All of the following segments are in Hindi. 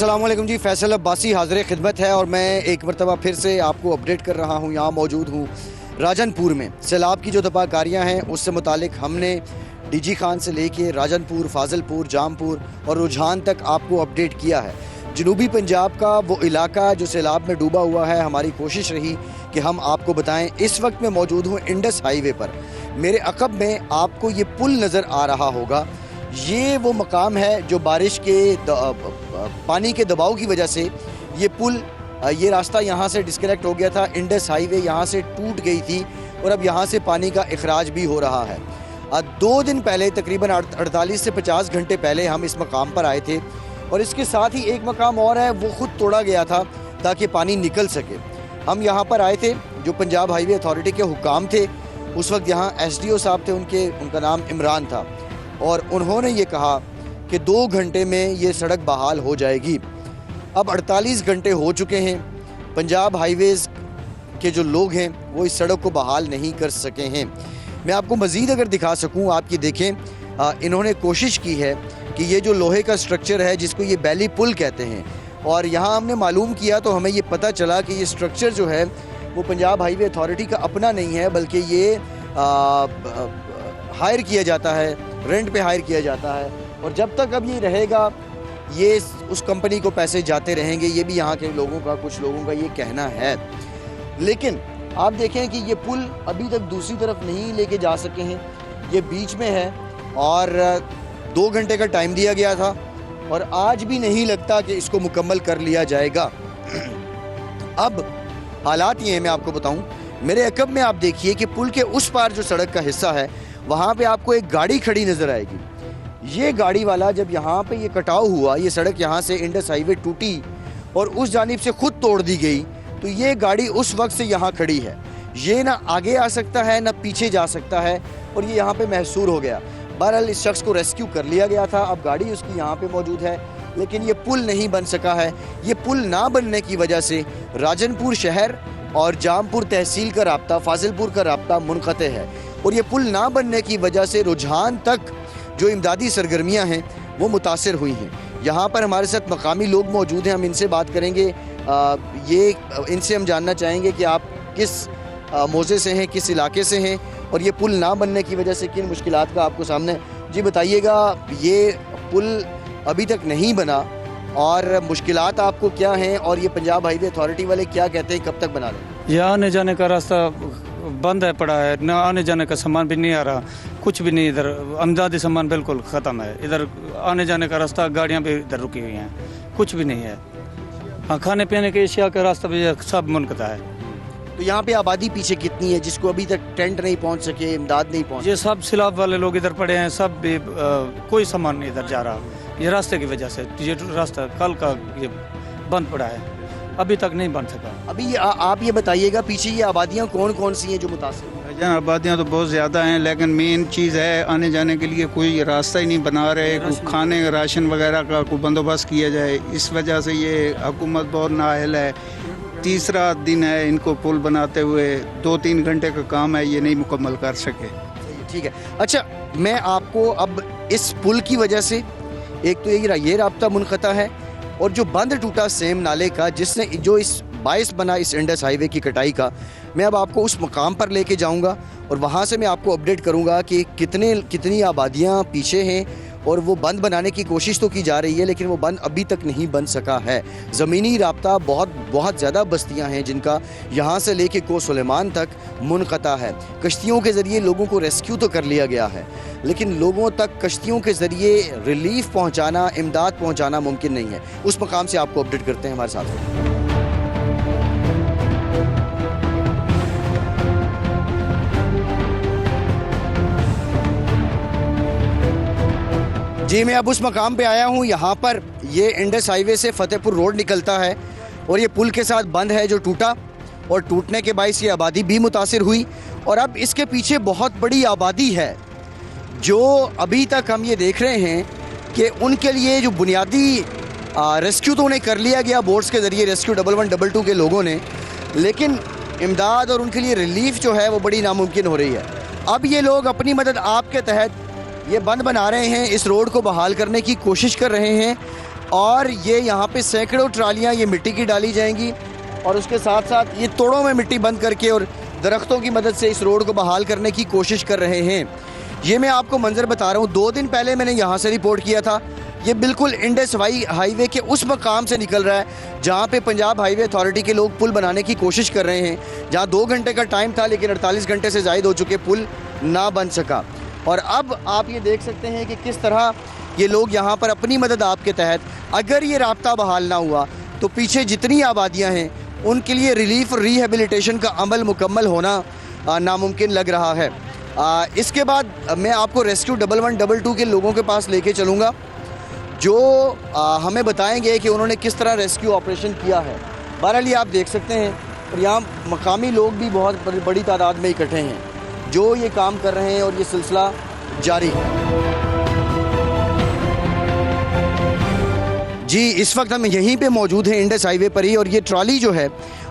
अस्सलाम वालेकुम जी। फैसल अब्बासी हाज़िर खिदमत है और मैं एक मरतबा फिर से आपको अपडेट कर रहा हूँ। यहाँ मौजूद हूँ राजनपुर में। सैलाब की जो तबाहकारियाँ हैं उससे मुतालिक हमने डीजी खान से लेके राजनपुर, फाजिलपुर, जामपुर और रुझान तक आपको अपडेट किया है। जनूबी पंजाब का वो इलाका जो सैलाब में डूबा हुआ है, हमारी कोशिश रही कि हम आपको बताएं। इस वक्त मैं मौजूद हूँ इंडस हाईवे पर। मेरे अक़ब में आपको ये पुल नज़र आ रहा होगा। ये वो मकाम है जो बारिश के पानी के दबाव की वजह से ये पुल, ये रास्ता यहाँ से डिस्कनेक्ट हो गया था। इंडस हाईवे यहाँ से टूट गई थी और अब यहाँ से पानी का अखराज भी हो रहा है। 2 दिन पहले, तकरीबन 48 से 50 घंटे पहले हम इस मकाम पर आए थे और इसके साथ ही एक मकाम और है, वो ख़ुद तोड़ा गया था ताकि पानी निकल सके। हम यहाँ पर आए थे, जो पंजाब हाईवे अथॉरिटी के हुक्काम थे उस वक्त यहाँ SDO साहब थे, उनका नाम इमरान था, और उन्होंने ये कहा कि 2 घंटे में ये सड़क बहाल हो जाएगी। अब 48 घंटे हो चुके हैं। पंजाब हाईवेज़ के जो लोग हैं वो इस सड़क को बहाल नहीं कर सके हैं। मैं आपको मज़ीद अगर दिखा सकूं, आप ये देखें, इन्होंने कोशिश की है कि ये जो लोहे का स्ट्रक्चर है जिसको ये बैली पुल कहते हैं, और यहाँ हमने मालूम किया तो हमें ये पता चला कि ये स्ट्रक्चर जो है वो पंजाब हाईवे अथॉरिटी का अपना नहीं है, बल्कि ये हायर किया जाता है, रेंट पे हायर किया जाता है। और जब तक अब ये रहेगा, ये उस कंपनी को पैसे जाते रहेंगे। ये भी यहाँ के लोगों का, कुछ लोगों का ये कहना है। लेकिन आप देखें कि ये पुल अभी तक दूसरी तरफ नहीं लेके जा सके हैं, ये बीच में है और 2 घंटे का टाइम दिया गया था और आज भी नहीं लगता कि इसको मुकम्मल कर लिया जाएगा। अब हालात ये हैं, मैं आपको बताऊं, मेरे अक़ब में आप देखिए कि पुल के उस पार जो सड़क का हिस्सा है वहाँ पे आपको एक गाड़ी खड़ी नज़र आएगी। ये गाड़ी वाला जब यहाँ पे ये कटाव हुआ, ये सड़क यहाँ से इंडस हाईवे टूटी और उस जानिब से खुद तोड़ दी गई, तो ये गाड़ी उस वक्त से यहाँ खड़ी है। ये ना आगे आ सकता है ना पीछे जा सकता है और ये यहाँ पे महसूर हो गया। बहरहाल इस शख्स को रेस्क्यू कर लिया गया था, अब गाड़ी उसकी यहाँ पे मौजूद है, लेकिन ये पुल नहीं बन सका है। ये पुल ना बनने की वजह से राजनपुर शहर और जामपुर तहसील का राब्ता, फाजिलपुर का राब्ता मुनक़ते है और ये पुल ना बनने की वजह से रुझान तक जो इमदादी सरगर्मियाँ हैं वो मुतासर हुई हैं। यहाँ पर हमारे साथ मकामी लोग मौजूद हैं, हम इनसे बात करेंगे। इनसे हम जानना चाहेंगे कि आप किस मौज़े से हैं, किस इलाके से हैं और ये पुल ना बनने की वजह से किन मुश्किलात का आपको सामने। जी बताइएगा, ये पुल अभी तक नहीं बना और मुश्किलात आपको क्या हैं और ये पंजाब हाईवे अथॉरिटी वाले क्या कहते हैं, कब तक बना लें? यहाँ आने जाने का रास्ता बंद है, पड़ा है, ना आने जाने का सामान भी नहीं आ रहा, कुछ भी नहीं। इधर अमदादी सामान बिल्कुल ख़त्म है। इधर आने जाने का रास्ता, गाड़ियाँ भी इधर रुकी हुई हैं, कुछ भी नहीं है। हाँ, खाने पीने के अशिया का रास्ता भी सब मुनक़ता है। तो यहाँ पे आबादी पीछे कितनी है जिसको अभी तक टेंट नहीं पहुँच सके, इमदाद नहीं पहुँच? ये सब सैलाब वाले लोग इधर पड़े हैं, सब भी कोई सामान नहीं इधर जा रहा, ये रास्ते की वजह से। ये रास्ता कल का ये बंद पड़ा है, अभी तक नहीं बन सका। अभी आप ये बताइएगा, पीछे ये आबादियाँ कौन कौन सी हैं जो मुतासिर? यहाँ आबादियाँ तो बहुत ज़्यादा हैं, लेकिन मेन चीज़ है आने जाने के लिए कोई रास्ता ही नहीं बना रहे। कुछ खाने राशन वगैरह का कोई बंदोबस्त किया जाए, इस वजह से ये हुकूमत बहुत नाअहल है। तीसरा दिन है इनको पुल बनाते हुए, 2-3 घंटे का काम है, ये नहीं मुकम्मल कर सके। ठीक है, अच्छा, मैं आपको अब इस पुल की वजह से, एक तो ये राब्ता मुनक़ता है और जो बंद टूटा सेम नाले का, जिसने जो इस बाइस बना इस इंडस हाईवे की कटाई का, मैं अब आपको उस मकाम पर लेके जाऊंगा और वहाँ से मैं आपको अपडेट करूँगा कि कितनी आबादियाँ पीछे हैं और वो बंद बनाने की कोशिश तो की जा रही है, लेकिन वो बंद अभी तक नहीं बन सका है। ज़मीनी राब्ता बहुत ज़्यादा बस्तियाँ हैं जिनका यहाँ से लेके को सुलेमान तक मुनक़ता है। कश्तियों के ज़रिए लोगों को रेस्क्यू तो कर लिया गया है, लेकिन लोगों तक कश्तियों के ज़रिए रिलीफ पहुँचाना, इमदाद पहुँचाना मुमकिन नहीं है। उस मकाम से आपको अपडेट करते हैं, हमारे साथ। जी, मैं अब उस मकाम पे आया हूँ। यहाँ पर ये इंडस हाईवे से फतेहपुर रोड निकलता है और ये पुल के साथ बंद है जो टूटा, और टूटने के बायस ये आबादी भी मुतासिर हुई। और अब इसके पीछे बहुत बड़ी आबादी है जो अभी तक हम ये देख रहे हैं कि उनके लिए जो बुनियादी रेस्क्यू तो उन्हें कर लिया गया बोट्स के ज़रिए, रेस्क्यू 1112 के लोगों ने, लेकिन इमदाद और उनके लिए रिलीफ जो है वो बड़ी नामुमकिन हो रही है। अब ये लोग अपनी मदद आपके तहत ये बंद बना रहे हैं, इस रोड को बहाल करने की कोशिश कर रहे हैं। और ये यहाँ पे सैकड़ों ट्रालियाँ ये मिट्टी की डाली जाएंगी और उसके साथ साथ ये तोड़ों में मिट्टी बंद करके और दरख्तों की मदद से इस रोड को बहाल करने की कोशिश कर रहे हैं। ये मैं आपको मंजर बता रहा हूँ, 2 दिन पहले मैंने यहाँ से रिपोर्ट किया था। ये बिल्कुल इंडस हाईवे के उस मकाम से निकल रहा है जहाँ पे पंजाब हाईवे अथॉरिटी के लोग पुल बनाने की कोशिश कर रहे हैं, जहाँ 2 घंटे का टाइम था लेकिन 48 घंटे से ज़ायद हो चुके, पुल ना बन सका। और अब आप ये देख सकते हैं कि किस तरह ये लोग यहाँ पर अपनी मदद आपके तहत, अगर ये राब्ता बहाल ना हुआ तो पीछे जितनी आबादियाँ हैं उनके लिए रिलीफ और रिहेबिलिटेशन का अमल मुकम्मल होना नामुमकिन लग रहा है। इसके बाद मैं आपको रेस्क्यू 1112 के लोगों के पास लेके चलूँगा जो हमें बताएंगे कि उन्होंने किस तरह रेस्क्यू ऑपरेशन किया है। बहरहाल ये आप देख सकते हैं और यहाँ मकामी लोग भी बहुत बड़ी तादाद में इकट्ठे हैं जो ये काम कर रहे हैं और ये सिलसिला जारी है। जी, इस वक्त हम यहीं पे मौजूद हैं इंडस हाईवे पर ही और ये ट्रॉली जो है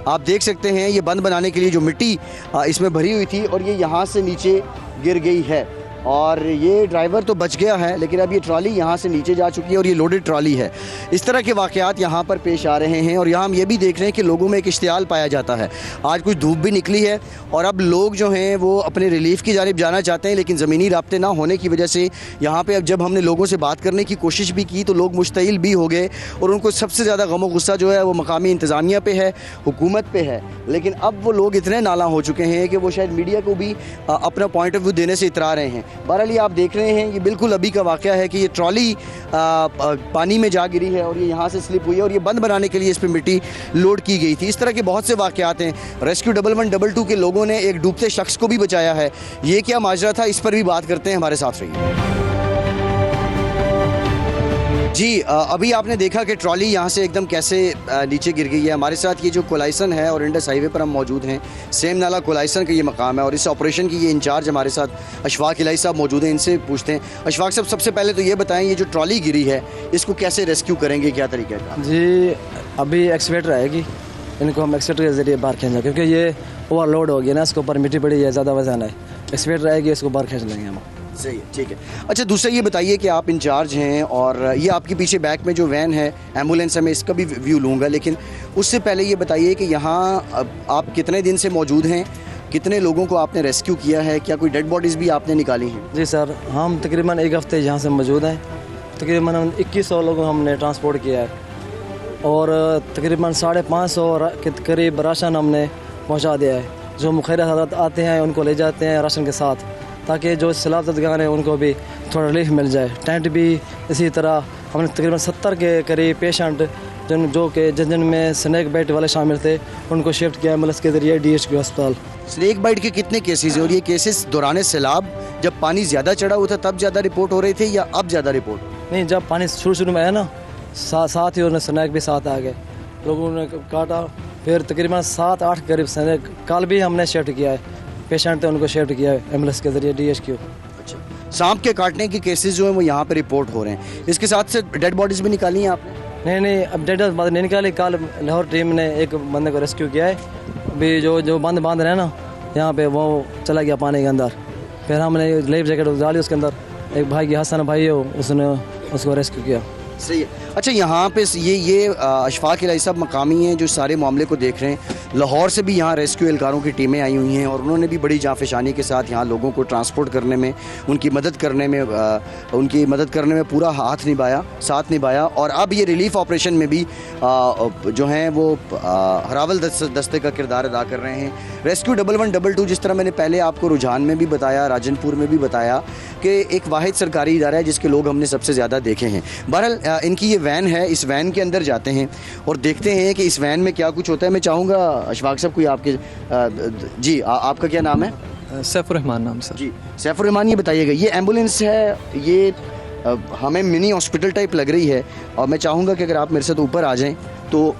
आप देख सकते हैं ये बंद बनाने के लिए जो मिट्टी इसमें भरी हुई थी और ये यहाँ से नीचे गिर गई है और ये ड्राइवर तो बच गया है लेकिन अब ये ट्रॉली यहाँ से नीचे जा चुकी है और ये लोडेड ट्रॉली है। इस तरह के वाक़यात यहाँ पर पेश आ रहे हैं और यहाँ हम ये भी देख रहे हैं कि लोगों में एक इश्तियाल पाया जाता है। आज कुछ धूप भी निकली है और अब लोग जो हैं वो अपने रिलीफ़ की जानिब जाना चाहते हैं लेकिन ज़मीनी राब्ते ना होने की वजह से यहाँ पर अब जब हमने लोगों से बात करने की कोशिश भी की तो लोग मुश्तइल भी हो गए और उनको सबसे ज़्यादा गम और गुस्सा जो है वो मकामी इंतज़ामिया पे है, हुकूमत पे है। लेकिन अब वो लोग इतने नाला हो चुके हैं कि वो शायद मीडिया को भी अपना पॉइंट ऑफ व्यू देने से इतरा रहे हैं। बहरहाल ये आप देख रहे हैं ये बिल्कुल अभी का वाक़या है कि ये ट्रॉली पानी में जा गिरी है और ये यहाँ से स्लिप हुई है और ये बंद बनाने के लिए इस पर मिट्टी लोड की गई थी। इस तरह के बहुत से वाक़यात हैं। रेस्क्यू 1112 के लोगों ने एक डूबते शख्स को भी बचाया है। ये क्या माजरा था, इस पर भी बात करते हैं, हमारे साथ रहिए। जी, अभी आपने देखा कि ट्रॉली यहाँ से एकदम कैसे नीचे गिर गई है। हमारे साथ ये जो कोलाइसन है और इंडस हाईवे पर हम मौजूद हैं, सेम नाला कोलाइसन का ये मकाम है और इस ऑपरेशन की ये इंचार्ज हमारे साथ अशफाक इलाही साहब मौजूद हैं, इनसे पूछते हैं। अशफाक साहब, सबसे पहले तो ये बताएं ये जो ट्रॉली गिरी है इसको कैसे रेस्क्यू करेंगे, क्या तरीका है? जी, अभी एक्सवेटर आएगी, इनको हम एक्सवेटर के ज़रिए बाहर खींचेंगे क्योंकि ये ओवरलोड हो गया ना, इसके ऊपर मिट्टी पड़ी है, ज़्यादा वजन है। एक्सवेटर आएगी, इसको बाहर खींच लेंगे हम। सही है, ठीक है। अच्छा, दूसरा ये बताइए कि आप इंचार्ज हैं और ये आपके पीछे बैक में जो वैन है एम्बुलेंस है, मैं इसका भी व्यू लूँगा, लेकिन उससे पहले ये बताइए कि यहाँ आप कितने दिन से मौजूद हैं, कितने लोगों को आपने रेस्क्यू किया है, क्या कोई डेड बॉडीज़ भी आपने निकाली हैं? जी सर, हम तकरीबन 1 हफ़्ते यहाँ से मौजूद हैं। तकरीबन 2100 लोगों को हमने ट्रांसपोर्ट किया है और तकरीबन 550 के करीब राशन हमने पहुँचा दिया है। जो मुखैर हज़रात आते हैं उनको ले जाते हैं राशन के साथ, ताकि जो सैलाब-ज़दगान हैं उनको भी थोड़ा रिलीफ मिल जाए। टेंट भी इसी तरह हमने तकरीबन 70 के करीब पेशेंट जिनमें स्नैक बाइट वाले शामिल थे उनको शिफ्ट किया एम्बुलेंस के ज़रिए DHQ अस्पताल। स्नैक बाइट के कितने केसेस हैं और ये केसेस दौरान सैलाब जब पानी ज़्यादा चढ़ा हुआ था तब ज़्यादा रिपोर्ट हो रहे थे या अब ज़्यादा रिपोर्ट? नहीं, जब पानी शुरू में आया ना, साथ ही उन्हें स्नैक भी साथ आ गए, लोगों ने काटा। फिर तकरीबन 7-8 करीब स्नैक कल भी हमने शिफ्ट किया है, पेशेंट थे उनको शिफ्ट किया है एम्बुलेंस के ज़रिए DHQ। अच्छा, सांप के काटने के केसेस जो हैं वो यहाँ पे रिपोर्ट हो रहे हैं। इसके साथ से डेड बॉडीज़ भी निकाली हैं आपने? नहीं, अब डेड बॉडी नहीं निकाली। कल लाहौर टीम ने एक बंदे को रेस्क्यू किया है। अभी जो बांध रहे हैं ना यहाँ पे, वो चला गया पानी के अंदर। फिर हमने लाइफ जैकेट डाली उसके अंदर, एक भाई की हसन भाई है उसने उसको रेस्क्यू किया। सही है। अच्छा, यहाँ पे ये अशफाक इलाही साहब मकामी हैं जो सारे मामले को देख रहे हैं। लाहौर से भी यहाँ रेस्क्यू एहलकारों की टीमें आई हुई हैं और उन्होंने भी बड़ी जांफशानी के साथ यहाँ लोगों को ट्रांसपोर्ट करने में, उनकी मदद करने में पूरा साथ निभाया और अब ये रिलीफ ऑपरेशन में भी जो हैं वो हरावल दस्ते का किरदार अदा कर रहे हैं। रेस्क्यू 1112 जिस तरह मैंने पहले आपको रुझान में भी बताया, राजनपुर में भी बताया कि एक वाहिद सरकारी इदारा है जिसके लोग हमने सबसे ज़्यादा देखे हैं। बहरहाल इनकी ये वैन है, इस वैन के अंदर जाते हैं और देखते हैं कि इस वैन में क्या कुछ होता है। मैं चाहूँगा अशफाक साहब कोई आपके जी आपका क्या नाम है? सैफुर्रहमान नाम सर। जी सैफुर्रहमान, ये बताइएगा ये एम्बुलेंस है, ये हमें मिनी हॉस्पिटल टाइप लग रही है और मैं चाहूँगा कि अगर आप मेरे साथ ऊपर आ जाएं तो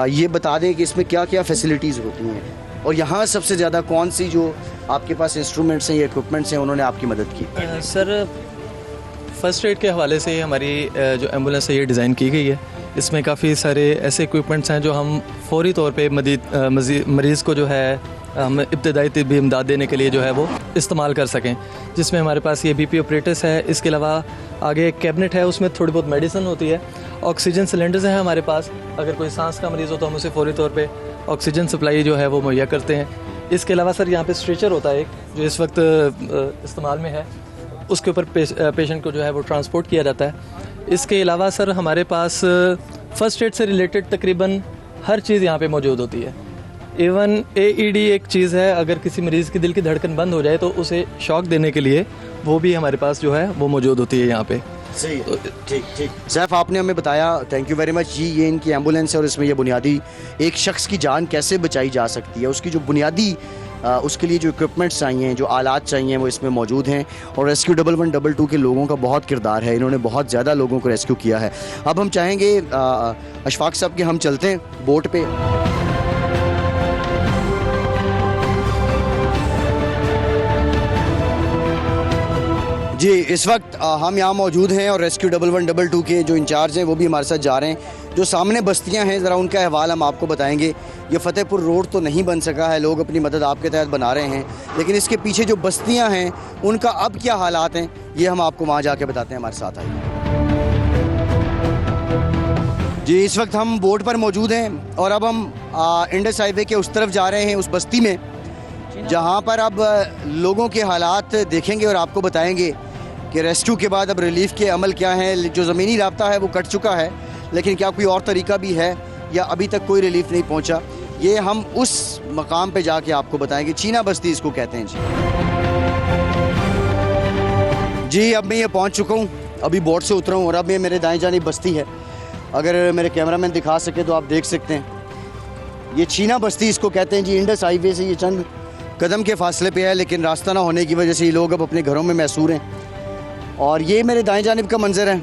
ये बता दें कि इसमें क्या क्या फैसिलिटीज़ होती हैं और यहाँ सबसे ज़्यादा कौन सी जो आपके पास इंस्ट्रूमेंट्स हैं या इक्विपमेंट्स हैं उन्होंने आपकी मदद की? सर, फ़र्स्ट एड के हवाले से हमारी जो एम्बुलेंस है ये डिज़ाइन की गई है। इसमें काफ़ी सारे ऐसे इक्विपमेंट्स हैं जो हम फौरी तौर पे मरीज़ को जो है हम इब्तदाई तिब्बी इमदाद देने के लिए जो है वो इस्तेमाल कर सकें, जिसमें हमारे पास ये BP ऑपरेटर्स है। इसके अलावा आगे एक कैबिनेट है, उसमें थोड़ी बहुत मेडिसिन होती है। ऑक्सीजन सिलेंडर्स हैं हमारे पास, अगर कोई सांस का मरीज़ हो तो हम उसे फौरी तौर पे ऑक्सीजन सप्लाई जो है वो मुहैया करते हैं। इसके अलावा सर यहाँ पे स्ट्रेचर होता है एक, जो इस वक्त इस्तेमाल में है, उसके ऊपर पेशेंट को जो है वो ट्रांसपोर्ट किया जाता है। इसके अलावा सर हमारे पास फ़र्स्ट एड से रिलेटेड तकरीबन हर चीज़ यहाँ पे मौजूद होती है। इवन AED एक चीज़ है, अगर किसी मरीज़ की दिल की धड़कन बंद हो जाए तो उसे शॉक देने के लिए वो भी हमारे पास जो है वो मौजूद होती है यहाँ पे। सही है, ठीक ठीक। सैफ, आपने हमें बताया, थैंक यू वेरी मच जी। ये इनकी एम्बुलेंस है और इसमें ये बुनियादी एक शख्स की जान कैसे बचाई जा सकती है, उसकी जो बुनियादी उसके लिए जो इक्विपमेंटस चाहिए, जो आलात चाहिए, वो इसमें मौजूद हैं। और रेस्क्यू 1112 के लोगों का बहुत किरदार है, इन्होंने बहुत ज़्यादा लोगों को रेस्क्यू किया है। अब हम चाहेंगे अशफाक साहब कि हम चलते हैं बोट पे। जी, इस वक्त हम यहाँ मौजूद हैं और रेस्क्यू 1112 के जो इंचार्ज हैं वो भी हमारे साथ जा रहे हैं। जो सामने बस्तियाँ हैं, ज़रा उनका अहवाल हम आपको बताएंगे। ये फतेहपुर रोड तो नहीं बन सका है, लोग अपनी मदद आपके तहत बना रहे हैं, लेकिन इसके पीछे जो बस्तियाँ हैं उनका अब क्या हालात हैं, ये हम आपको वहाँ जाके बताते हैं। हमारे साथ आइए जी। इस वक्त हम बोट पर मौजूद हैं और अब हम इंडस हाईवे के उस तरफ जा रहे हैं, उस बस्ती में, जहाँ पर अब लोगों के हालात देखेंगे और आपको बताएंगे कि रेस्क्यू के बाद अब रिलीफ के अमल क्या हैं। जो ज़मीनी राब्ता है वो कट चुका है, लेकिन क्या कोई और तरीका भी है या अभी तक कोई रिलीफ नहीं पहुंचा, ये हम उस मकाम पे जाके आपको बताएंगे। चीना बस्ती इसको कहते हैं जी। अब मैं ये पहुंच चुका हूँ, अभी बोट से उतरा हूँ और अब ये मेरे दाएं जानिब बस्ती है। अगर मेरे कैमरामैन दिखा सके तो आप देख सकते हैं, ये चीना बस्ती इसको कहते हैं जी। इंडस हाईवे से ये चंद कदम के फासले पे है, लेकिन रास्ता ना होने की वजह से ये लोग अब अपने घरों में मैसूर हैं। और ये मेरे दाएं जानिब का मंजर है।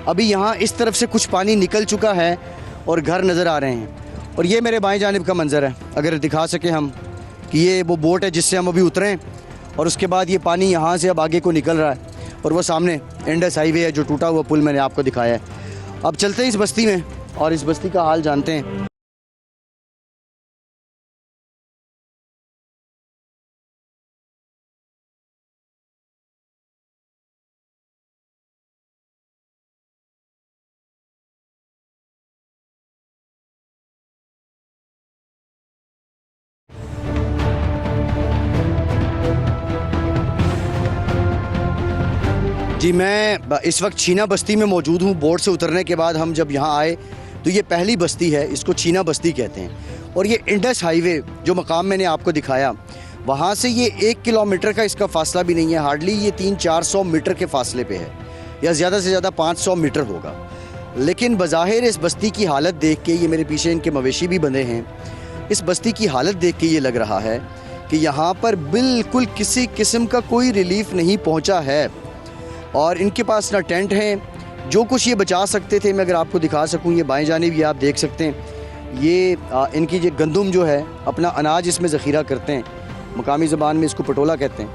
अभी यहाँ इस तरफ से कुछ पानी निकल चुका है और घर नज़र आ रहे हैं। और ये मेरे बाएं जानिब का मंजर है, अगर दिखा सके हम, कि ये वो बोट है जिससे हम अभी उतरे हैं और उसके बाद ये पानी यहाँ से अब आगे को निकल रहा है और वो सामने इंडस हाईवे है, जो टूटा हुआ पुल मैंने आपको दिखाया है। अब चलते हैं इस बस्ती में और इस बस्ती का हाल जानते हैं। जी, मैं इस वक्त चीना बस्ती में मौजूद हूँ। बोट से उतरने के बाद हम जब यहाँ आए तो ये पहली बस्ती है, इसको चीना बस्ती कहते हैं। और ये इंडस हाईवे जो मकाम मैंने आपको दिखाया, वहाँ से ये 1 किलोमीटर का इसका फासला भी नहीं है, हार्डली ये 300-400 मीटर के फासले पे है, या ज़्यादा से ज़्यादा 500 मीटर होगा। लेकिन बज़ाहिर इस बस्ती की हालत देख के, ये मेरे पीछे इनके मवेशी भी बंधे हैं, इस बस्ती की हालत देख के ये लग रहा है कि यहाँ पर बिल्कुल किसी किस्म का कोई रिलीफ नहीं पहुँचा है। और इनके पास ना टेंट हैं, जो कुछ ये बचा सकते थे, मैं अगर आपको दिखा सकूं, ये बाएं जानिब ये आप देख सकते हैं, ये इनकी जो गंदुम जो है, अपना अनाज इसमें ज़ख़ीरा करते हैं, मकामी ज़बान में इसको पटोला कहते हैं,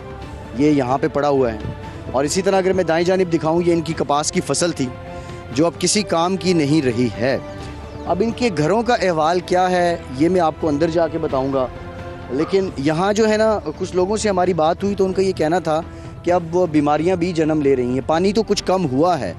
ये यहाँ पे पड़ा हुआ है। और इसी तरह अगर मैं दाएं जानिब दिखाऊं, ये इनकी कपास की फसल थी जो अब किसी काम की नहीं रही है। अब इनके घरों का अहवाल क्या है ये मैं आपको अंदर जाके बताऊँगा, लेकिन यहाँ जो है ना, कुछ लोगों से हमारी बात हुई तो उनका ये कहना था कि अब वो बीमारियां भी जन्म ले रही हैं। पानी तो कुछ कम हुआ है,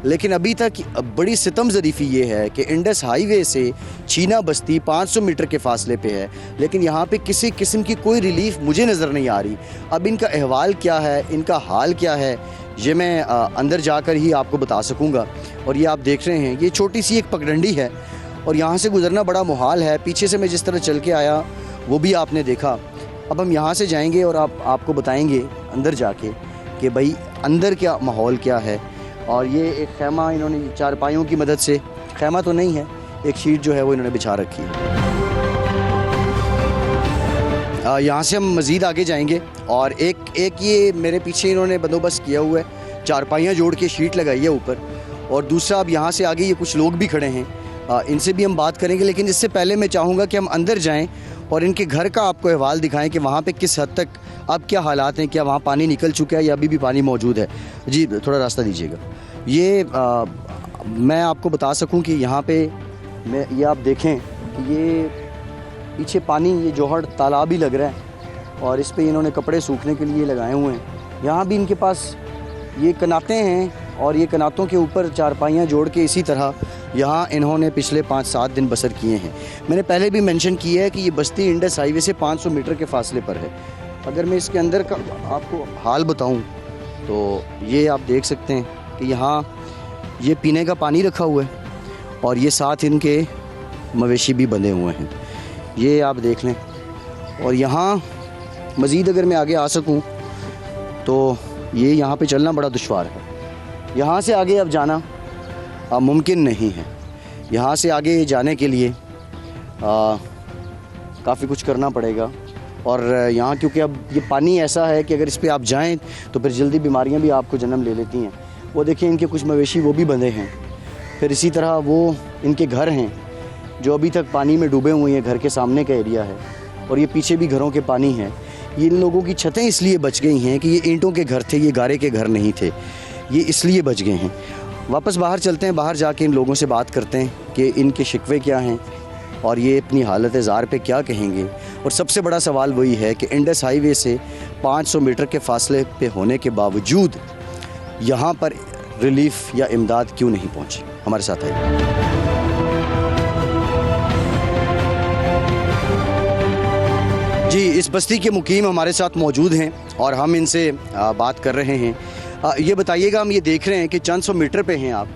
लेकिन अभी तक बड़ी सितम ज़रीफ़ी ये है कि इंडस हाईवे से चीना बस्ती 500 मीटर के फासले पे है, लेकिन यहाँ पे किसी किस्म की कोई रिलीफ मुझे नज़र नहीं आ रही। अब इनका अहवाल क्या है, इनका हाल क्या है, ये मैं अंदर जाकर ही आपको बता सकूँगा। और ये आप देख रहे हैं, ये छोटी सी एक पगडंडी है और यहाँ से गुज़रना बड़ा मुहाल है। पीछे से मैं जिस तरह चल के आया वो भी आपने देखा। अब हम यहाँ से जाएंगे और आपको बताएंगे अंदर जाके कि भाई अंदर क्या माहौल क्या है। और ये एक खैमा इन्होंने चारपाइयों की मदद से, खैमा तो नहीं है, एक शीट जो है वो इन्होंने बिछा रखी है। यहाँ से हम मज़ीद आगे जाएंगे और एक ये मेरे पीछे इन्होंने बंदोबस्त किया हुआ है, चारपाइयाँ जोड़ के शीट लगाई है ऊपर। और दूसरा, अब यहाँ से आगे ये कुछ लोग भी खड़े हैं, इनसे भी हम बात करेंगे, लेकिन इससे पहले मैं चाहूँगा कि हम अंदर जाएं और इनके घर का आपको अहवाल दिखाएं कि वहाँ पे किस हद तक अब क्या हालात हैं, क्या वहाँ पानी निकल चुका है या अभी भी पानी मौजूद है। जी थोड़ा रास्ता दीजिएगा। ये मैं आपको बता सकूं कि यहाँ पे ये आप देखें कि पीछे पानी, ये जोहड़ तालाब ही लग रहा है और इस पे इन्होंने कपड़े सूखने के लिए लगाए हुए हैं। यहाँ भी इनके पास ये कनातें हैं और ये कनातों के ऊपर चारपाइयाँ जोड़ के इसी तरह यहाँ इन्होंने पिछले 5-7 दिन बसर किए हैं। मैंने पहले भी मेंशन किया है कि ये बस्ती इंडस हाईवे से 500 मीटर के फासले पर है। अगर मैं इसके अंदर का आपको हाल बताऊँ तो ये आप देख सकते हैं कि यहाँ ये पीने का पानी रखा हुआ है और ये साथ इनके मवेशी भी बंधे हुए हैं, ये आप देख लें। और यहाँ मज़ीद अगर मैं आगे आ सकूँ तो ये यहाँ पे चलना बड़ा दुश्वार है। यहाँ से आगे अब जाना मुमकिन नहीं है। यहाँ से आगे जाने के लिए काफ़ी कुछ करना पड़ेगा और यहाँ क्योंकि अब ये पानी ऐसा है कि अगर इस पे आप जाएं तो फिर जल्दी बीमारियाँ भी आपको जन्म ले लेती हैं। वो देखिए इनके कुछ मवेशी वो भी बंधे हैं, फिर इसी तरह वो इनके घर हैं जो अभी तक पानी में डूबे हुए हैं। घर के सामने का एरिया है और ये पीछे भी घरों के पानी है। ये इन लोगों की छतें इसलिए बच गई हैं कि ये ईंटों के घर थे, ये गारे के घर नहीं थे, ये इसलिए बच गए हैं। वापस बाहर चलते हैं, बाहर जाके इन लोगों से बात करते हैं कि इनके शिकवे क्या हैं और ये अपनी हालत ज़ार पे क्या कहेंगे। और सबसे बड़ा सवाल वही है कि इंडस हाईवे से 500 मीटर के फासले पे होने के बावजूद यहाँ पर रिलीफ या इमदाद क्यों नहीं पहुँची। हमारे साथ आइए। जी, इस बस्ती के मुकीम हमारे साथ मौजूद हैं और हम इनसे बात कर रहे हैं। ये बताइएगा, हम ये देख रहे हैं कि चंद सौ मीटर पे हैं आप,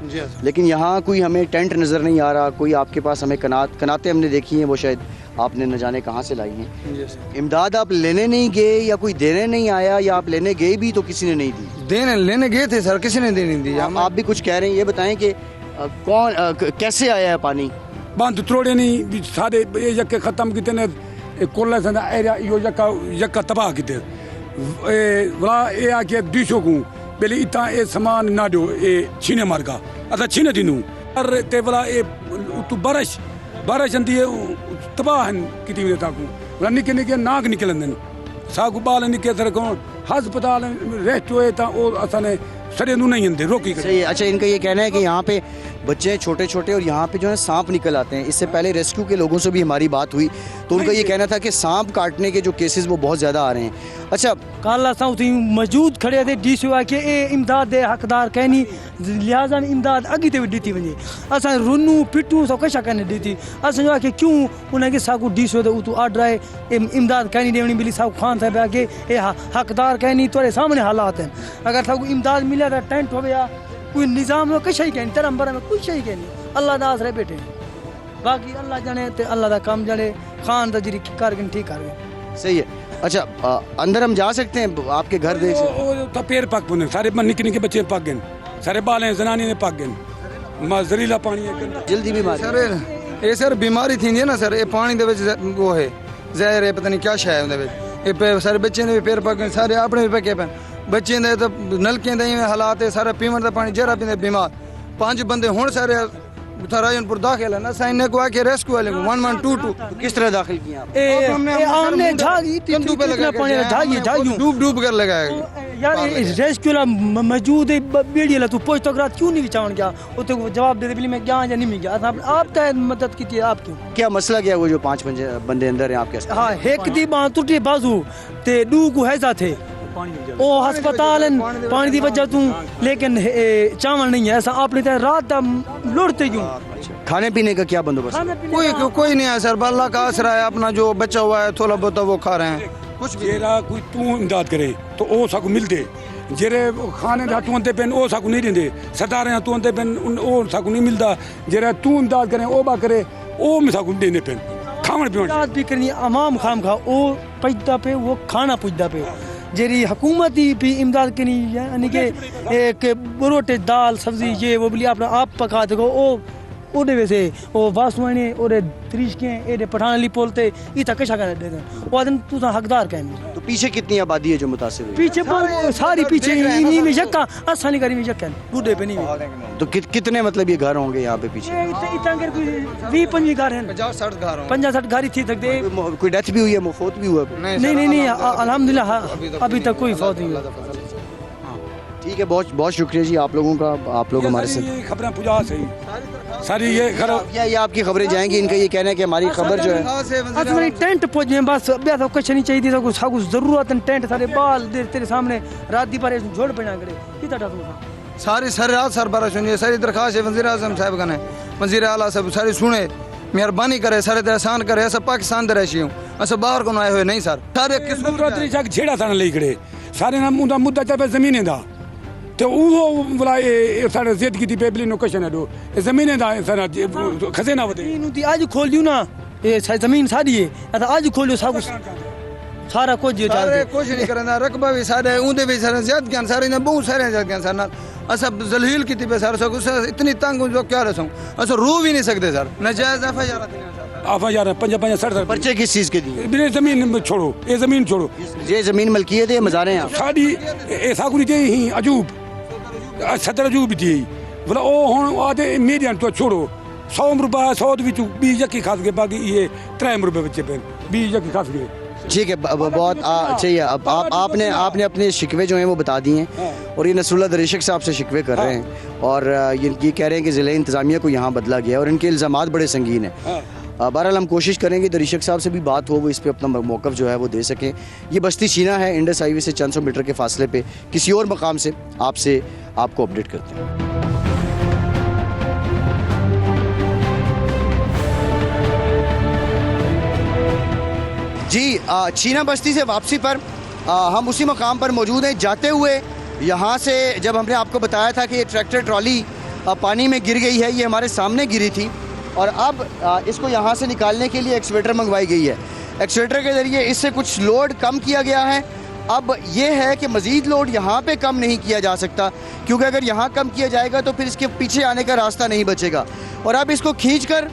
लेकिन यहाँ कोई हमें टेंट नज़र नहीं आ रहा, कोई आपके पास हमें कनातें हमने देखी हैं, वो शायद आपने न जाने कहाँ से लाई हैं। इमदाद आप लेने नहीं गए या कोई देने नहीं आया, या आप लेने गए भी तो किसी ने नहीं दी? लेने गए थे सर, किसी ने नहीं दी। आप भी कुछ कह रहे हैं, ये बताएं कि कैसे आया है पानी? बंद त्रोड़े नहीं सारे यके खत्म किते ने कोल्ला संदा एरिया यो यका तबाह किते वला ए आके दिशो को पहले इतना ए सामान ना दो ए छीने मार का अता छीने दिनु अरे ते वला ए तू बारिश अंदी तबाह किती ने ताकू वला निके निके नाग निकलन सागु बाल निके सर को अस्पताल रेस्ट हुए ता ओ असने सरे नु नहीं अंदे रोकी कर। सही। अच्छा, इनका ये कहना है कि यहाँ पे बच्चे छोटे छोटे और यहाँ पे जो है सांप निकल आते हैं। इससे पहले रेस्क्यू के लोगों से भी हमारी बात हुई तो उनका ये कहना था कि सांप काटने के जो केसेस वो बहुत ज़्यादा आ रहे हैं। अच्छा, कल असां उते मौजूद खड़े थे डी सी के ए इमदाद दे हकदार कहनी, लिहाजा इमदाद अॻिते बि ॾिठी वञे। असां रुनू पिटू सब कशा कहने ॾिठी। असां जो कि क्यों उनखे सागु डी सी तो उतु ऑर्डर है इमदाद कहनी ॾियणी मिली। सागु खान साहब आगे ए हकदार कहनी तोरे सामने हालात हैं। अगर सागु इमदाद मिले तो टेंट हो गया कोई निज़ाम में कुछ ही कहनी तरम बरम में कुछ ही कहनी। अल्लाह दा आसरे बैठे बाकी अल्लाह जाने ते अल्लाह दा काम जाने। खान दा जी कर ठीक कर गए। सही है। अच्छा, अंदर हम जा सकते हैं? आपके घर देख तो पैर पक पुने सारे निके निके बच्चे पक गए, सारे बाल हैं जनानी ने पक गए, जहरीला पानी है, जल्दी बीमारी। सर ये सर बीमारी थी ना सर, ये पानी दे विच वो है जहर है, पता नहीं क्या शय है विच। ये सारे बच्चे ने भी पैर पक गए, सारे अपने भी पके पे बच्चे दे तो नलके दे हालात है, सारा पीवन का पानी जरा पींदे बीमार। 5 बंदे हुण सारे राजनपुर दाखिल है ना, साइन को आके रेस्क्यू वाले को 1122 किस तरह दाखिल किया? हमने झागी कंधों पे लगा के डूब कर लगाया यार। रेस्क्यू ला मौजूद है बेड़ी ला तू पोस्ट तो क्यों नहीं चावन गया उते जवाब दे दे मैं गया या नहीं गया। आप तो मदद की थी, आप क्यों? क्या मसला क्या वो जो 5 बंदे अंदर हैं आपके? हाँ, एक दी बां टूटी बाजू ते दू को हैजा थे ओ अस्पताल पानी दी वजह तू, लेकिन चावल नहीं है। ऐसा आपने तो रात लुढ़ते क्यों? खाने पीने का क्या बंदोबस्त? कोई नहीं है सर, अल्लाह का आसरा है, अपना जो बचा हुआ है थोड़ा बहुत वो खा रहे हैं। कुछ जेरा कोई तू इमदाद करे तो ओ साकू मिलदे, जेरे खाने दा तू अंदे पेन ओ साकू नहीं देंदे, सतारे तू अंदे पेन ओ साकू नहीं मिलदा। जेरा तू इमदाद करे ओ बा करे ओ मैं साकू देंदे पेन खावन पीवन इमदाद भी करनी अमाम खाम खा ओ पजदा पे वो खाना पुजदा पे। जेरी हुकूमत ही भी इमदाद करनी यानी कि एक रोटे दाल सब्जी ये वो भी अपना आप पका देखो ओ ओडे वैसे ओ वासुआने ओडे तरीके एडे पठान ली पोलते इता कशा कर दे ओ आदम तू ता हकदार कहनी। तो पीछे कितनी आबादी है जो मुतासिर हुई? पीछे सारी पीछे इन्हीं में यक्का आसानी करी में यक्का बूढ़े पे नहीं। तो कितने मतलब ये घर होंगे यहाँ पे पीछे? इतना कर कोई 20-25 घर हैं, 50-60 घर होंगे, 50-60 घर ही थी सकते। कोई डेथ भी हुई है, मौत भी हुआ? नहीं अल्हम्दुलिल्लाह अभी तक कोई फौत नहीं हुआ। ठीक है, बहुत बहुत शुक्रिया जी आप लोगों का, आप लोग हमारे साथ। ये खबरें पुजा सही सारी ये खबर ये आपकी खबरें जाएंगी, इनका ये कहना है कि हमारी खबर जो है असली टेंट पहुंचे बस अभ्या तो कुछ नहीं चाहिए सब कुछ जरूरत है टेंट सारे बाल तेरे सामने रात दी पर झोड़ पड़ा करे कितना तुम सारी सर रात सरबराह सुनिए, सारी दरख्वास्त है वज़ीर आज़म साहब का, वज़ीर आला साहब सारी सुने, मेहरबानी करे, सारे एहसान करे, ऐसा पाकिस्तान दे रही हूँ ऐसा बाहर को आए हुए नहीं सर, सारे किस्मत छेड़ा था ले करे सारे ना मुद्दा मुद्दा चल पे जमीने दा तो वो बोला ये सारे ज़िद की पेबली नो क्वेश्चन है दो जमीने दा सारा खजाना वदे ती आज खोल दियो ना ये जमीन सारी है तो आज खोलियो सब कुछ सारा कुछ जो सारे कुछ नहीं करना, रकबा भी सारे ऊंदे भी सारे ज़्यादा ज्ञान सारे ने बहुत सारे ज़्यादा ज्ञान सर ना असा जलील की पे सर सब इतनी तंग जो क्या रसूं असा रू भी नहीं सकते सर, नजायज FIR 5-5 पर्चे किस चीज़ के दिए? मेरे जमीन छोड़ो, ये जमीन छोड़ो, ये ज़मीन मलकियत है, मज़ारे हैं साड़ी ऐसा कुछ दे ही अजूब 70 अजूब थी बोला ओ हुन आदे मीडियम तो छोड़ो 100 रुपया 100 विचू 20 की खास के बाकी ये 3 रुपए बच्चे पे 20 की खास के। ठीक है, बहुत चाहिए। अब आपने अपने शिकवे जो हैं वो बता दिए हैं और ये नसरुल्लाह दरीशक साहब से शिकवे कर रहे हैं और ये कह रहे हैं कि ज़िले इंतज़ामिया को यहाँ बदला गया और इनके इल्ज़ामात बड़े संगीन हैं। बहरहाल हम कोशिश करेंगे दरीशक साहब से भी बात हो, वो इस पे अपना मौक़िफ़ जो है वो दे सकें। ये बस्ती शीना है, इंडस हाईवे से चंद सौ मीटर के फासले पे, किसी और मकाम से आपको अपडेट करते हैं। जी चीना बस्ती से वापसी पर हम उसी मकाम पर मौजूद हैं। जाते हुए यहाँ से जब हमने आपको बताया था कि ये ट्रैक्टर ट्रॉली पानी में गिर गई है, ये हमारे सामने गिरी थी और अब इसको यहाँ से निकालने के लिए एक्सवेटर मंगवाई गई है। एक्सवेटर के ज़रिए इससे कुछ लोड कम किया गया है। अब ये है कि मज़ीद लोड यहाँ पे कम नहीं किया जा सकता, क्योंकि अगर यहाँ कम किया जाएगा तो फिर इसके पीछे आने का रास्ता नहीं बचेगा और अब इसको खींचकर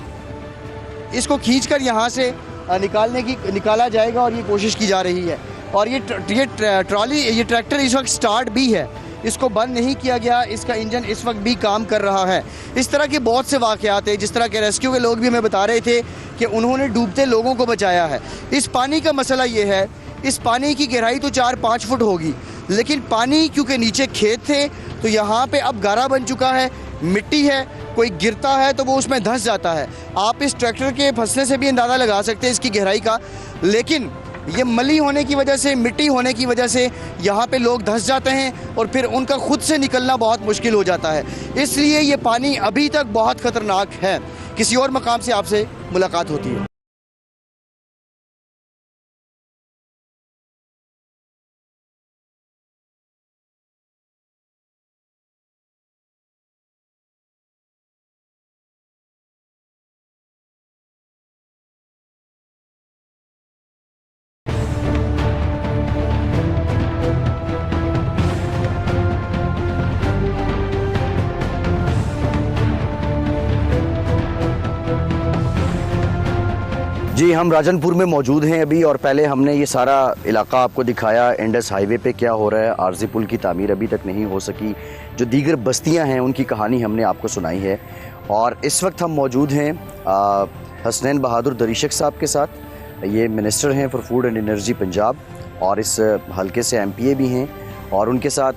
यहाँ से निकाला जाएगा और ये कोशिश की जा रही है। और ये ट्रॉली, ये ट्रैक्टर इस वक्त स्टार्ट भी है, इसको बंद नहीं किया गया, इसका इंजन इस वक्त भी काम कर रहा है। इस तरह के बहुत से वाक़यात हैं, जिस तरह के रेस्क्यू के लोग भी हमें बता रहे थे कि उन्होंने डूबते लोगों को बचाया है। इस पानी का मसला ये है, इस पानी की गहराई तो 4-5 फुट होगी, लेकिन पानी क्योंकि नीचे खेत थे तो यहाँ पे अब गारा बन चुका है, मिट्टी है, कोई गिरता है तो वो उसमें धंस जाता है। आप इस ट्रैक्टर के फंसने से भी अंदाज़ा लगा सकते हैं इसकी गहराई का, लेकिन ये मली होने की वजह से, मिट्टी होने की वजह से यहाँ पे लोग धंस जाते हैं और फिर उनका खुद से निकलना बहुत मुश्किल हो जाता है। इसलिए ये पानी अभी तक बहुत ख़तरनाक है। किसी और मकाम से आपसे मुलाकात होती है। जी हम राजनपुर में मौजूद हैं अभी, और पहले हमने ये सारा इलाका आपको दिखाया। इंडस हाईवे पे क्या हो रहा है, आरजी पुल की तामीर अभी तक नहीं हो सकी, जो दीगर बस्तियां हैं उनकी कहानी हमने आपको सुनाई है। और इस वक्त हम मौजूद हैं हसनैन बहादुर दरीशक साहब के साथ। ये मिनिस्टर हैं for food and energy Punjab और इस हलके से MPA भी हैं, और उनके साथ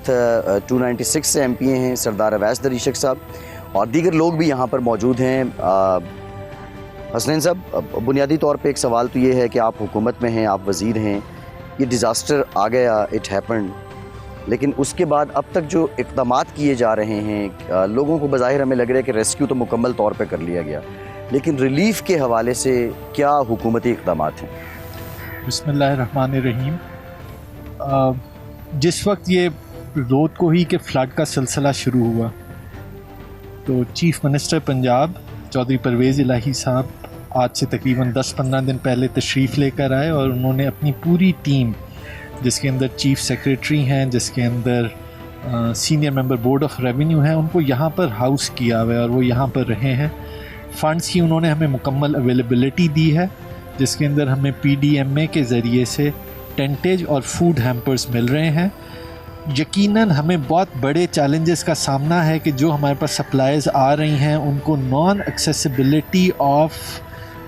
296 से MPA हैं सरदार अवैस दरीशक साहब, और दीगर लोग भी यहाँ पर मौजूद हैं। हसनैन साहब, बुनियादी तौर पे एक सवाल तो ये है कि आप हुकूमत में हैं, आप वज़ीर हैं, ये डिज़ास्टर आ गया, इट हैपेंड, लेकिन उसके बाद अब तक जो इक़दामात किए जा रहे हैं, लोगों को बज़ाहिर हमें लग रहा है कि रेस्क्यू तो मुकम्मल तौर पे कर लिया गया, लेकिन रिलीफ़ के हवाले से क्या हुकूमती इक़दामात हैं? बिस्मिल्लाहिर्रहमानिर्रहीम। जिस वक्त ये रोद को ही के फ्लड का सिलसिला शुरू हुआ तो चीफ़ मिनिस्टर पंजाब चौधरी परवेज़ इलाही साहब आज से तकरीबन 10-15 दिन पहले तशरीफ़ लेकर आए, और उन्होंने अपनी पूरी टीम, जिसके अंदर चीफ़ सेक्रेटरी हैं, जिसके अंदर senior member board of revenue हैं, उनको यहाँ पर हाउस किया हुआ है और वो यहाँ पर रहे हैं। फ़ंड्स की उन्होंने हमें मुकम्मल अवेलेबिलिटी दी है, जिसके अंदर हमें PDMA के ज़रिए से टेंटेज और फूड हैम्पर्स मिल रहे हैं। यकीनन हमें बहुत बड़े चैलेंजेस का सामना है कि जो हमारे पास सप्लाईज़ आ रही हैं उनको नॉन एक्सेसिबिलिटी ऑफ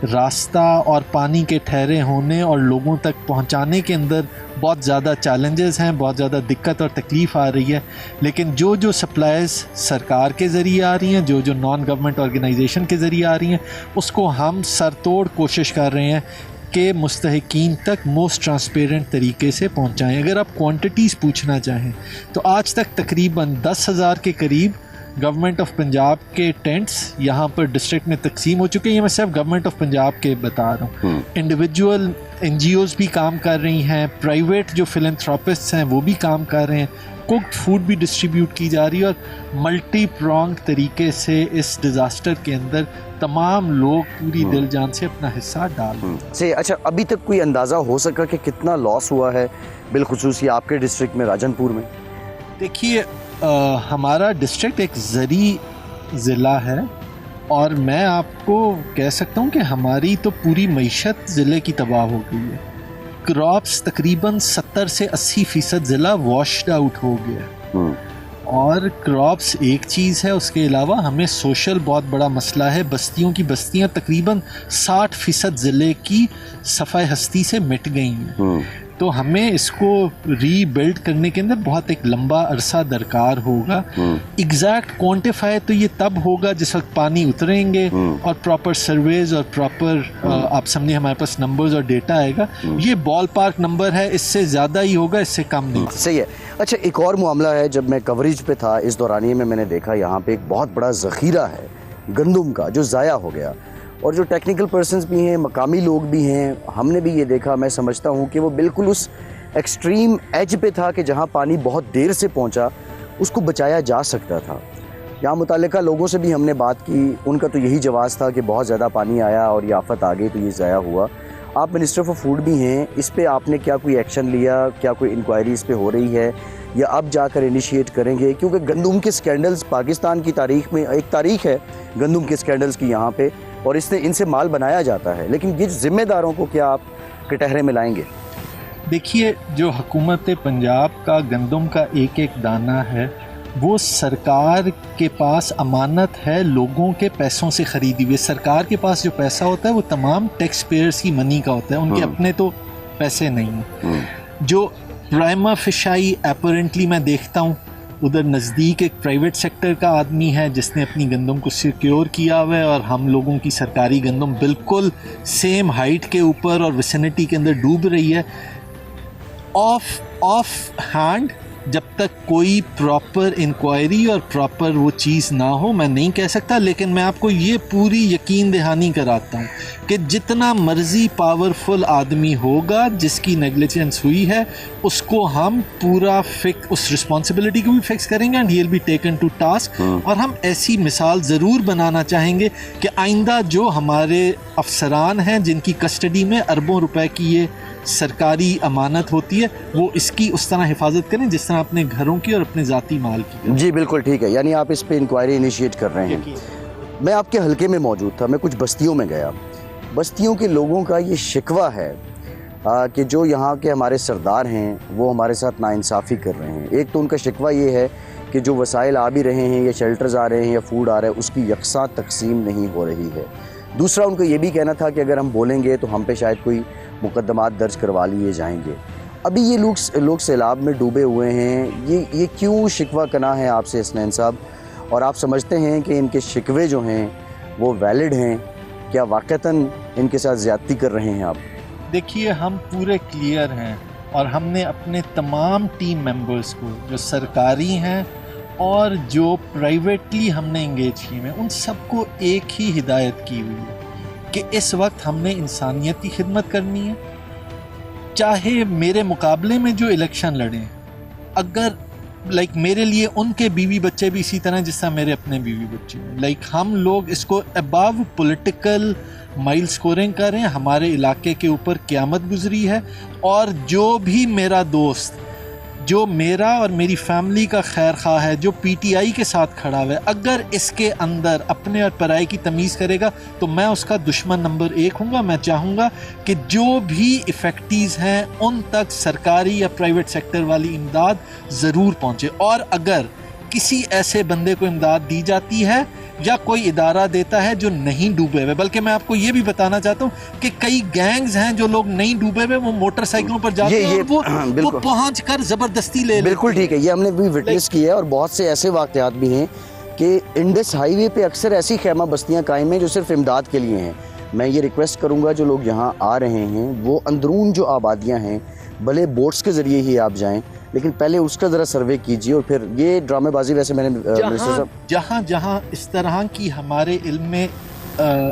रास्ता और पानी के ठहरे होने और लोगों तक पहुंचाने के अंदर बहुत ज़्यादा चैलेंजेस हैं, बहुत ज़्यादा दिक्कत और तकलीफ़ आ रही है। लेकिन जो सप्लाईज़ सरकार के ज़रिए आ रही हैं, जो नॉन गवर्नमेंट ऑर्गेनाइजेशन के ज़रिए आ रही हैं, उसको हम सरतोड़ कोशिश कर रहे हैं कि मुस्तहिकीन तक मोस्ट ट्रांसपेरेंट तरीके से पहुंचाएं। अगर आप क्वांटिटीज़ पूछना चाहें तो आज तक तकरीबन 10,000 के करीब गवर्नमेंट ऑफ पंजाब के टेंट्स यहाँ पर डिस्ट्रिक्ट में तकसीम हो चुके हैं। ये मैं सिर्फ गवर्नमेंट ऑफ पंजाब के बता रहा हूँ। इंडिविजुअल NGOs भी काम कर रही हैं, प्राइवेट जो फिलैंथ्रोपिस्ट्स हैं वो भी काम कर रहे हैं, कुक्ड फूड भी डिस्ट्रीब्यूट की जा रही है और मल्टी प्रॉन्ग तरीके से इस डिज़ास्टर के अंदर तमाम लोग पूरी दिल जान से अपना हिस्सा डाल रहे हैं। से अच्छा, अभी तक कोई अंदाज़ा हो सका कि कितना लॉस हुआ है बिलखुसूस आपके डिस्ट्रिक्ट में, राजनपुर में? देखिए, हमारा डिस्ट्रिक्ट एक ज़री ज़िला है और मैं आपको कह सकता हूँ कि हमारी तो पूरी मईशत ज़िले की तबाह हो गई है। क्रॉप्स तकरीबन 70 से 80% ज़िला वॉश्ड आउट हो गया और क्रॉप्स एक चीज़ है, उसके अलावा हमें सोशल बहुत बड़ा मसला है। बस्तियों की बस्तियाँ तकरीबन 60% ज़िले की सफ़ाई हस्ती से मिट गई हैं। तो हमें इसको रीबिल्ड करने के अंदर बहुत एक लंबा अरसा दरकार होगा। एग्जैक्ट क्वांटिफाई तो ये तब होगा जिस वक्त पानी उतरेंगे और प्रॉपर सर्वेज और प्रॉपर आप समझिए हमारे पास नंबर्स और डेटा आएगा। ये बॉल पार्क नंबर है, इससे ज़्यादा ही होगा, इससे कम नहीं। सही है। अच्छा, एक और मामला है, जब मैं कवरेज पे था इस दौरानिए में मैंने देखा यहाँ पे एक बहुत बड़ा ज़ख़ीरा है गंदम का जो ज़ाया हो गया, और जो टेक्निकल पर्सन्स भी हैं, मकामी लोग भी हैं, हमने भी ये देखा। मैं समझता हूँ कि वो बिल्कुल उस एक्सट्रीम एज पे था कि जहाँ पानी बहुत देर से पहुँचा उसको बचाया जा सकता था। यहाँ मुताल्लिका लोगों से भी हमने बात की, उनका तो यही जवाब था कि बहुत ज़्यादा पानी आया और ये आफत आ गई तो ये ज़ाया हुआ। आप मिनिस्टर फॉर फूड भी हैं, इस पे आपने क्या कोई एक्शन लिया? क्या कोई इंक्वायरी इस पे हो रही है या अब जाकर इनिशिएट करेंगे? क्योंकि गंदम के स्कैंडल्स पाकिस्तान की तारीख में एक तारीख है गंदम के स्कैंडल्स की यहाँ पे, और इनसे माल बनाया जाता है, लेकिन ये ज़िम्मेदारों को क्या आप कटहरे में लाएंगे? देखिए, जो हुकूमत पंजाब का गंदम का एक एक दाना है वो सरकार के पास अमानत है, लोगों के पैसों से ख़रीदी हुई। सरकार के पास जो पैसा होता है वो तमाम टैक्स पेयर्स की मनी का होता है, उनके अपने तो पैसे नहीं हैं। जो प्राइमा फिशाई अपरेंटली मैं देखता हूँ उधर नज़दीक एक प्राइवेट सेक्टर का आदमी है जिसने अपनी गंदम को सिक्योर किया हुआ है और हम लोगों की सरकारी गंदम बिल्कुल सेम हाइट के ऊपर और विसिनिटी के अंदर डूब रही है। ऑफ हैंड जब तक कोई प्रॉपर इंक्वायरी और प्रॉपर वो चीज़ ना हो मैं नहीं कह सकता, लेकिन मैं आपको ये पूरी यकीन दहानी कराता हूँ कि जितना मर्जी पावरफुल आदमी होगा जिसकी नेग्लिजेंस हुई है उसको हम पूरा उस रिस्पॉन्सिबिलिटी को भी फिक्स करेंगे and he will be taken to task. और हम ऐसी मिसाल ज़रूर बनाना चाहेंगे कि आइंदा जो हमारे अफसरान हैं जिनकी कस्टडी में अरबों रुपए की ये सरकारी अमानत होती है वो इसकी उस तरह हिफाजत करें जिस तरह अपने घरों की और अपने ज़ाती माल की। जी बिल्कुल ठीक है, यानी आप इस पे इंक्वायरी इनिशिएट कर रहे हैं। मैं आपके हलके में मौजूद था, मैं कुछ बस्तियों में गया। बस्तियों के लोगों का ये शिकवा है कि जो यहाँ के हमारे सरदार हैं वो हमारे साथ नाइंसाफ़ी कर रहे हैं। एक तो उनका शिकवा ये है कि जो वसाइल आ भी रहे हैं या शेल्टर्स आ रहे हैं या फूड आ रहा है उसकी यकसा तकसीम नहीं हो रही है। दूसरा उनका ये भी कहना था कि अगर हम बोलेंगे तो हम पे शायद कोई मुकदमात दर्ज करवा लिए जाएंगे। अभी ये लोग सैलाब में डूबे हुए हैं, ये क्यों शिकवा कना है आपसे हसनैन साहब? और आप समझते हैं कि इनके शिकवे जो हैं वो वैलिड हैं? क्या वाक़तन इनके साथ ज़्यादती कर रहे हैं आप? देखिए, हम पूरे क्लियर हैं और हमने अपने तमाम टीम मेंबर्स को जो सरकारी हैं और जो प्राइवेटली हमने इंगेज किए हैं उन सबको एक ही हिदायत की हुई है कि इस वक्त हमने इंसानियत की खिदमत करनी है। चाहे मेरे मुकाबले में जो इलेक्शन लड़ें, अगर मेरे लिए उनके बीवी बच्चे भी इसी तरह जिस तरह मेरे अपने बीवी बच्चे हैं, हम लोग इसको अबव पॉलिटिकल माइल स्कोरिंग कर रहे हैं। हमारे इलाके के ऊपर क़यामत गुजरी है और जो भी मेरा दोस्त जो मेरा और मेरी फैमिली का खैर खा है, जो पीटीआई के साथ खड़ा हुआ है, अगर इसके अंदर अपने और पराये की तमीज़ करेगा तो मैं उसका दुश्मन नंबर 1 हूँगा। मैं चाहूँगा कि जो भी इफ़ेक्टीज़ हैं उन तक सरकारी या प्राइवेट सेक्टर वाली इमदाद ज़रूर पहुँचे, और अगर किसी ऐसे बंदे को इमदाद दी जाती है या कोई इदारा देता है जो नहीं डूबे हुए। बल्कि मैं आपको ये भी बताना चाहता हूँ कि कई गैंग्स हैं जो लोग नहीं डूबे हुए, वो मोटरसाइकिलों पर जाते हैं और वो पहुँच कर ज़बरदस्ती ले। बिल्कुल ठीक है, ये हमने भी विटनेस किया है और बहुत से ऐसे वाक़यात भी हैं कि इंडस हाईवे पे अक्सर ऐसी खैमा बस्तियाँ कायम हैं जो सिर्फ इमदाद के लिए हैं। मैं ये रिक्वेस्ट करूँगा जो लोग यहाँ आ रहे हैं वो अंदरून जो आबादियाँ हैं भले बोट्स के ज़रिए ही आप जाएं, लेकिन पहले उसका ज़रा सर्वे कीजिए और फिर ये ड्रामेबाजी वैसे मैंने जहाँ इस तरह की हमारे इल्म में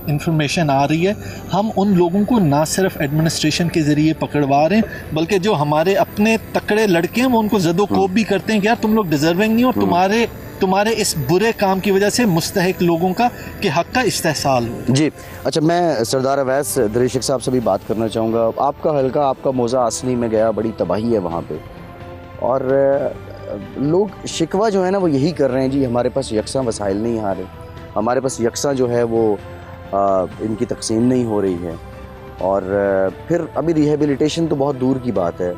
इंफॉर्मेशन आ रही है, हम उन लोगों को ना सिर्फ एडमिनिस्ट्रेशन के ज़रिए पकड़वा रहे हैं बल्कि जो हमारे अपने तकड़े लड़के हैं वो उनको ज़दोकोब भी करते हैं कि यार तुम लोग डिजर्विंग नहीं हो, तुम्हारे इस बुरे काम की वजह से मुस्तहिक लोगों का के हक़ का इस्तेहसाल हो। जी अच्छा, मैं सरदार अवैस दरीशक साहब से भी बात करना चाहूँगा। आपका हल्का, आपका मौज़ा असली में गया, बड़ी तबाही है वहाँ पे और लोग शिकवा जो है ना वो यही कर रहे हैं जी हमारे पास यकसा वसाइल नहीं आ रहे, हमारे पास यकसा जो है वो इनकी तकसीम नहीं हो रही है और फिर अभी रिहेबिलिटेशन तो बहुत दूर की बात है।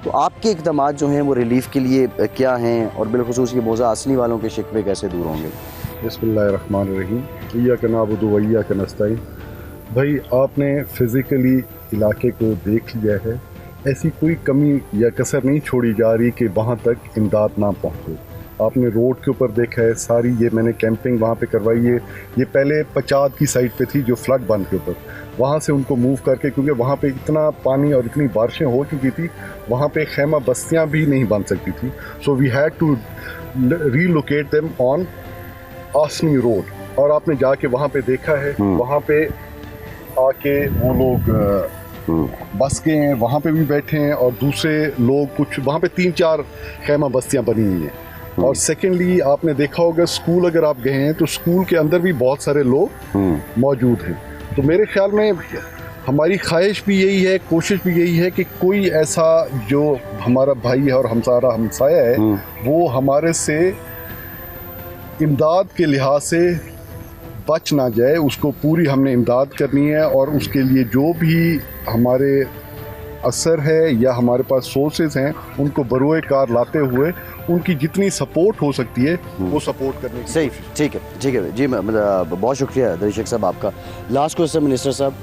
तो आपके इक़दाम जो हैं वो रिलीफ़ के लिए क्या हैं और बिलखुसूस ये मौज़ा असली वालों के शिकवे कैसे दूर होंगे? बिस्मिल्लाहिर्रहमानिर्रहीम, इय्याका नअबुदु व इय्याका नस्तईन। भाई आपने फ़िज़िकली इलाके को देख लिया है, ऐसी कोई कमी या कसर नहीं छोड़ी जा रही कि वहाँ तक इमदाद ना पहुँचे। आपने रोड के ऊपर देखा है सारी, ये मैंने कैंपिंग वहाँ पे करवाई है। ये पहले पचाद की साइड पे थी जो फ्लड बंद के ऊपर, वहाँ से उनको मूव करके, क्योंकि वहाँ पे इतना पानी और इतनी बारिशें हो चुकी थी, वहाँ पे खैमा बस्तियाँ भी नहीं बन सकती थी। So we had to relocate them on Asani road. और आपने जाके वहाँ पे देखा है, वहाँ पे आके वो लोग बस गए हैं, वहाँ पे भी बैठे हैं और दूसरे लोग कुछ वहाँ पे 3-4 खैमा बस्तियाँ बनी हुई हैं। और सेकेंडली आपने देखा होगा स्कूल अगर आप गए हैं तो स्कूल के अंदर भी बहुत सारे लोग मौजूद हैं। तो मेरे ख्याल में हमारी ख्वाहिश भी यही है, कोशिश भी यही है कि कोई ऐसा जो हमारा भाई है और हमारा हमसाया है वो हमारे से इमदाद के लिहाज से बच ना जाए, उसको पूरी हमने इमदाद करनी है और उसके लिए जो भी हमारे असर है या हमारे पास सोर्सेज हैं उनको बरोए कार लाते हुए उनकी जितनी सपोर्ट हो सकती है वो सपोर्ट करने की। सही, ठीक है जी, मतलब बहुत शुक्रिया दरीशक साहब आपका। लास्ट क्वेश्चन मिनिस्टर साहब,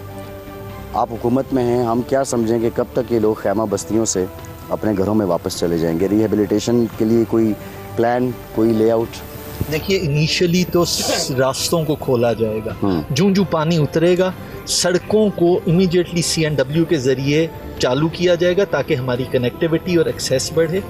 आप हुकूमत में हैं, हम क्या समझें कि कब तक ये लोग खैमा बस्तियों से अपने घरों में वापस चले जाएंगे? रिहेबिलिटेशन के लिए कोई प्लान, कोई लेआउट? देखिए, इनिशियली तो रास्तों को खोला जाएगा, जो पानी उतरेगा सड़कों को इमीडिएटली CNW के ज़रिए चालू किया जाएगा ताकि हमारी कनेक्टिविटी और एक्सेस बढ़े।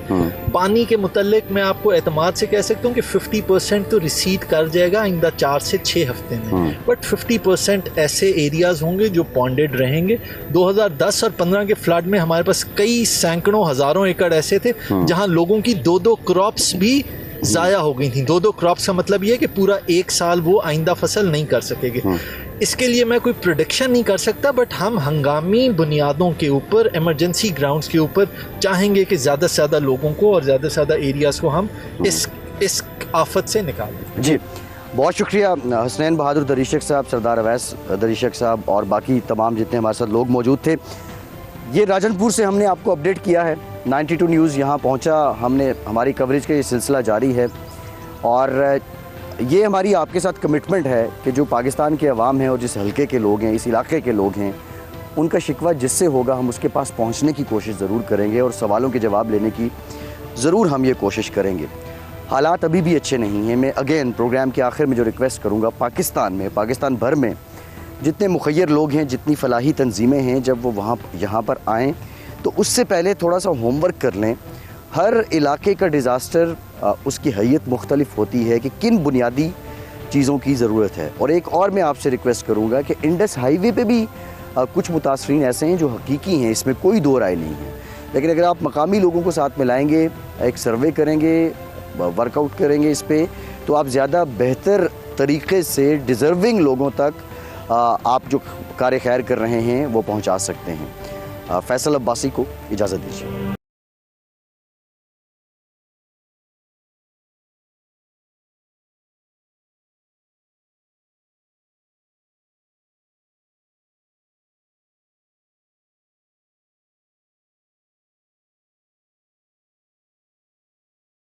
पानी के मुतल्लिक मैं आपको एतमाद से कह सकता हूँ कि 50% तो रिसीड कर जाएगा आइंदा 4 से 6 हफ्ते में, बट 50% ऐसे एरियाज़ होंगे जो पॉन्डेड रहेंगे। 2010 और 15 के फ्लड में हमारे पास कई सैकड़ों हज़ारों एकड़ ऐसे थे जहाँ लोगों की 2-2 क्रॉप्स भी ज़ाया हो गई थी। 2-2 क्रॉप्स का मतलब ये है कि पूरा एक साल वो आइंदा फसल नहीं कर सकेंगे। इसके लिए मैं कोई प्रेडिक्शन नहीं कर सकता, बट हम हंगामी बुनियादों के ऊपर, इमरजेंसी ग्राउंड्स के ऊपर चाहेंगे कि ज़्यादा से ज़्यादा लोगों को और ज़्यादा से ज़्यादा एरियाज़ को हम इस आफत से निकालें। जी बहुत शुक्रिया हसनैन बहादुर दरीशक साहब, सरदार अवैस दरीशक साहब और बाकी तमाम जितने हमारे साथ लोग मौजूद थे। ये राजनपुर से हमने आपको अपडेट किया है। 92 न्यूज़ यहाँ पहुँचा, हमने हमारी कवरेज का ये सिलसिला जारी है और ये हमारी आपके साथ कमिटमेंट है कि जो पाकिस्तान के अवाम हैं और जिस हलके के लोग हैं, इस इलाके के लोग हैं, उनका शिकवा जिससे होगा हम उसके पास पहुँचने की कोशिश ज़रूर करेंगे और सवालों के जवाब लेने की ज़रूर हम ये कोशिश करेंगे। हालात अभी भी अच्छे नहीं हैं। मैं अगेन प्रोग्राम के आखिर में जो रिक्वेस्ट करूँगा, पाकिस्तान में, पाकिस्तान भर में जितने मुखय्यर लोग हैं, जितनी फलाही तंजीमें हैं, जब वो यहाँ पर आएँ तो उससे पहले थोड़ा सा होमवर्क कर लें। हर इलाके का डिज़ास्टर उसकी हैयत मुख्तलिफ होती है कि किन बुनियादी चीज़ों की ज़रूरत है। और एक और मैं आपसे रिक्वेस्ट करूँगा कि इंडस हाईवे पे भी कुछ मुतासरीन ऐसे हैं जो हकीकी हैं, इसमें कोई दो राय नहीं है। लेकिन अगर आप मकामी लोगों को साथ में लाएंगे, एक सर्वे करेंगे, वर्कआउट करेंगे इस पर, तो आप ज़्यादा बेहतर तरीके से डिज़र्विंग लोगों तक आप जो कार्य खैर कर रहे हैं वो पहुँचा सकते हैं। फैसल अब्बासी को इजाज़त दीजिए।